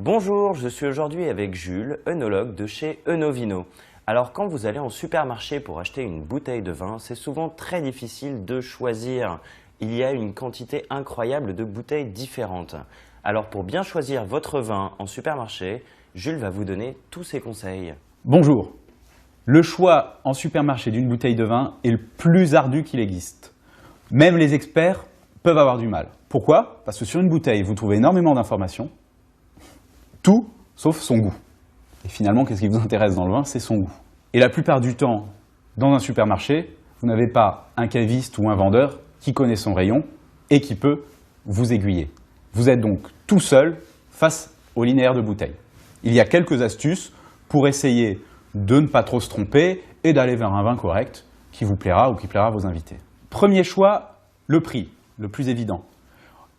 Bonjour, je suis aujourd'hui avec Jules, œnologue de chez Eunovino. Alors quand vous allez en supermarché pour acheter une bouteille de vin, c'est souvent très difficile de choisir. Il y a une quantité incroyable de bouteilles différentes. Alors pour bien choisir votre vin en supermarché, Jules va vous donner tous ses conseils. Bonjour. Le choix en supermarché d'une bouteille de vin est le plus ardu qu'il existe. Même les experts peuvent avoir du mal. Pourquoi? Parce que sur une bouteille, vous trouvez énormément d'informations, tout sauf son goût. Et finalement, qu'est-ce qui vous intéresse dans le vin? C'est son goût. Et la plupart du temps, dans un supermarché, vous n'avez pas un caviste ou un vendeur qui connaît son rayon et qui peut vous aiguiller. Vous êtes donc tout seul face au linéaire de bouteilles. Il y a quelques astuces pour essayer de ne pas trop se tromper et d'aller vers un vin correct qui vous plaira ou qui plaira à vos invités. Premier choix, le prix, le plus évident.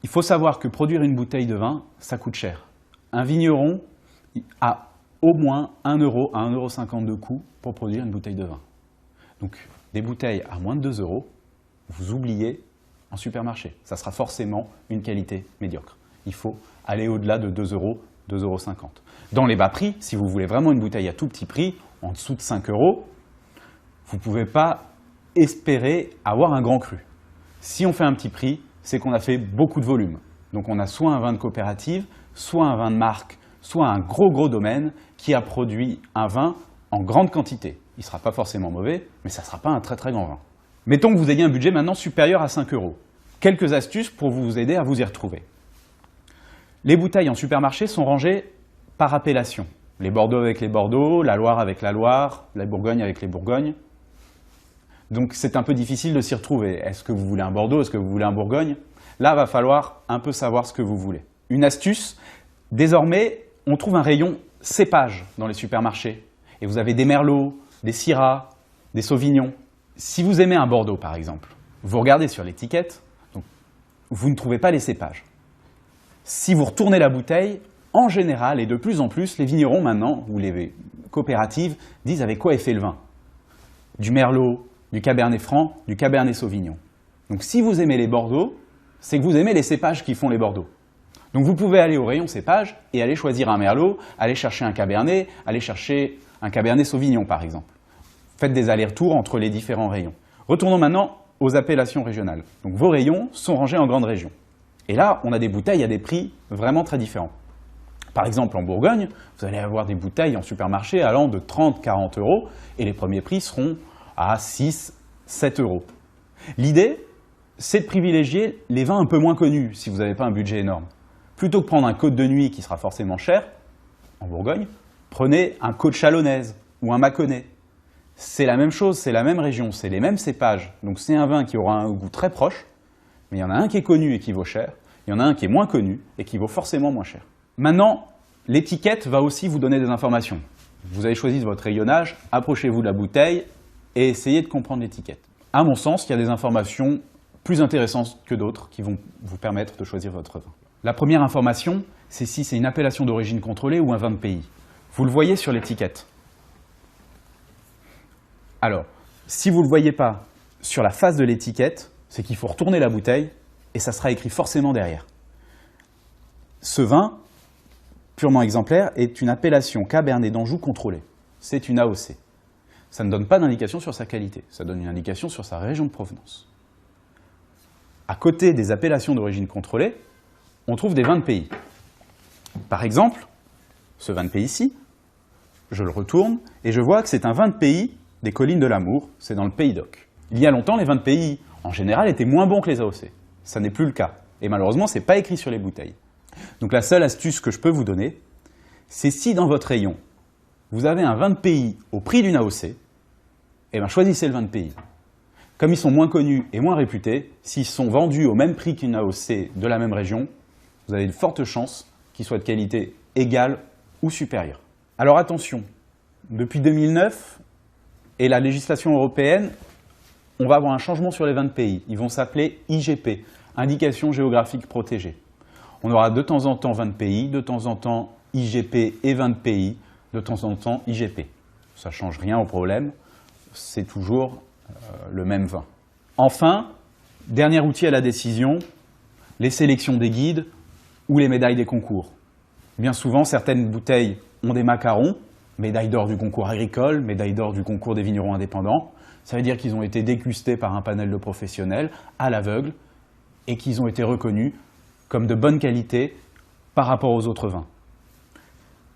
Il faut savoir que produire une bouteille de vin, ça coûte cher. Un vigneron a au moins 1 euro à 1,50 € de coût pour produire une bouteille de vin. Donc des bouteilles à moins de 2 euros, vous oubliez en supermarché. Ça sera forcément une qualité médiocre. Il faut aller au-delà de 2 euros, 2,50 €. Dans les bas prix, si vous voulez vraiment une bouteille à tout petit prix, en dessous de 5 euros, vous ne pouvez pas espérer avoir un grand cru. Si on fait un petit prix, c'est qu'on a fait beaucoup de volume. Donc on a soit un vin de coopérative, soit un vin de marque, soit un gros domaine qui a produit un vin en grande quantité. Il ne sera pas forcément mauvais, mais ça ne sera pas un très grand vin. Mettons que vous ayez un budget maintenant supérieur à 5 euros. Quelques astuces pour vous aider à vous y retrouver. Les bouteilles en supermarché sont rangées par appellation. Les Bordeaux avec les Bordeaux, la Loire avec la Loire, la Bourgogne avec les Bourgognes. Donc c'est un peu difficile de s'y retrouver. Est-ce que vous voulez un Bordeaux? Est-ce que vous voulez un Bourgogne? Là, il va falloir un peu savoir ce que vous voulez. Une astuce, désormais, on trouve un rayon cépage dans les supermarchés. Et vous avez des Merlots, des Syrah, des Sauvignons. Si vous aimez un Bordeaux, par exemple, vous regardez sur l'étiquette, vous ne trouvez pas les cépages. Si vous retournez la bouteille, en général, et de plus en plus, les vignerons maintenant, ou les coopératives, disent avec quoi est fait le vin. Du Merlot, du Cabernet Franc, du Cabernet Sauvignon. Donc si vous aimez les Bordeaux, c'est que vous aimez les cépages qui font les Bordeaux. Donc vous pouvez aller au rayon cépages et aller choisir un Merlot, aller chercher un Cabernet, aller chercher un Cabernet Sauvignon par exemple. Faites des allers-retours entre les différents rayons. Retournons maintenant aux appellations régionales. Donc vos rayons sont rangés en grandes régions. Et là, on a des bouteilles à des prix vraiment très différents. Par exemple, en Bourgogne, vous allez avoir des bouteilles en supermarché allant de 30-40 € et les premiers prix seront à 6-7 €. L'idée, c'est de privilégier les vins un peu moins connus si vous n'avez pas un budget énorme. Plutôt que prendre un Côte de Nuit qui sera forcément cher, en Bourgogne, prenez un Côte Chalonnaise ou un Mâconnais. C'est la même chose, c'est la même région, c'est les mêmes cépages. Donc c'est un vin qui aura un goût très proche, mais il y en a un qui est connu et qui vaut cher, il y en a un qui est moins connu et qui vaut forcément moins cher. Maintenant, l'étiquette va aussi vous donner des informations. Vous avez choisi votre rayonnage, approchez-vous de la bouteille et essayez de comprendre l'étiquette. À mon sens, il y a des informations plus intéressantes que d'autres qui vont vous permettre de choisir votre vin. La première information, c'est si c'est une appellation d'origine contrôlée ou un vin de pays. Vous le voyez sur l'étiquette. Alors, si vous ne le voyez pas sur la face de l'étiquette, c'est qu'il faut retourner la bouteille et ça sera écrit forcément derrière. Ce vin, purement exemplaire, est une appellation Cabernet d'Anjou contrôlée. C'est une AOC. Ça ne donne pas d'indication sur sa qualité, ça donne une indication sur sa région de provenance. À côté des appellations d'origine contrôlée, on trouve des vins de pays. Par exemple, ce vin de pays ici, je le retourne et je vois que c'est un vin de pays des collines de l'Amour, c'est dans le Pays d'Oc. Il y a longtemps, les vins de pays, en général, étaient moins bons que les AOC. Ça n'est plus le cas. Et malheureusement, ce n'est pas écrit sur les bouteilles. Donc la seule astuce que je peux vous donner, c'est si dans votre rayon, vous avez un vin de pays au prix d'une AOC, eh bien choisissez le vin de pays. Comme ils sont moins connus et moins réputés, s'ils sont vendus au même prix qu'une AOC de la même région, vous avez de fortes chances qu'ils soient de qualité égale ou supérieure. Alors attention, depuis 2009 et la législation européenne, on va avoir un changement sur les vins de pays. Ils vont s'appeler IGP, Indication géographique protégée. On aura de temps en temps vin de pays, de temps en temps IGP et vin de pays, de temps en temps IGP. Ça ne change rien au problème, c'est toujours le même vin. Enfin, dernier outil à la décision, les sélections des guides ou les médailles des concours. Bien souvent, certaines bouteilles ont des macarons, médaille d'or du concours agricole, médaille d'or du concours des vignerons indépendants. Ça veut dire qu'ils ont été dégustés par un panel de professionnels à l'aveugle et qu'ils ont été reconnus comme de bonne qualité par rapport aux autres vins.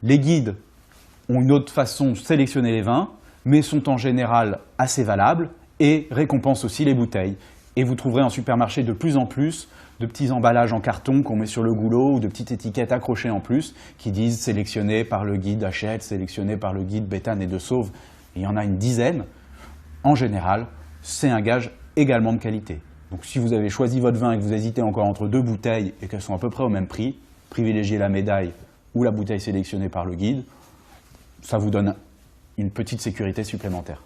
Les guides ont une autre façon de sélectionner les vins, mais sont en général assez valables et récompensent aussi les bouteilles. Et vous trouverez en supermarché de plus en plus de petits emballages en carton qu'on met sur le goulot ou de petites étiquettes accrochées en plus qui disent sélectionné par le guide Hachette, sélectionné par le guide Béthane et de Sauve. Il y en a une dizaine. En général, c'est un gage également de qualité. Donc si vous avez choisi votre vin et que vous hésitez encore entre deux bouteilles et qu'elles sont à peu près au même prix, privilégiez la médaille ou la bouteille sélectionnée par le guide. Ça vous donne une petite sécurité supplémentaire.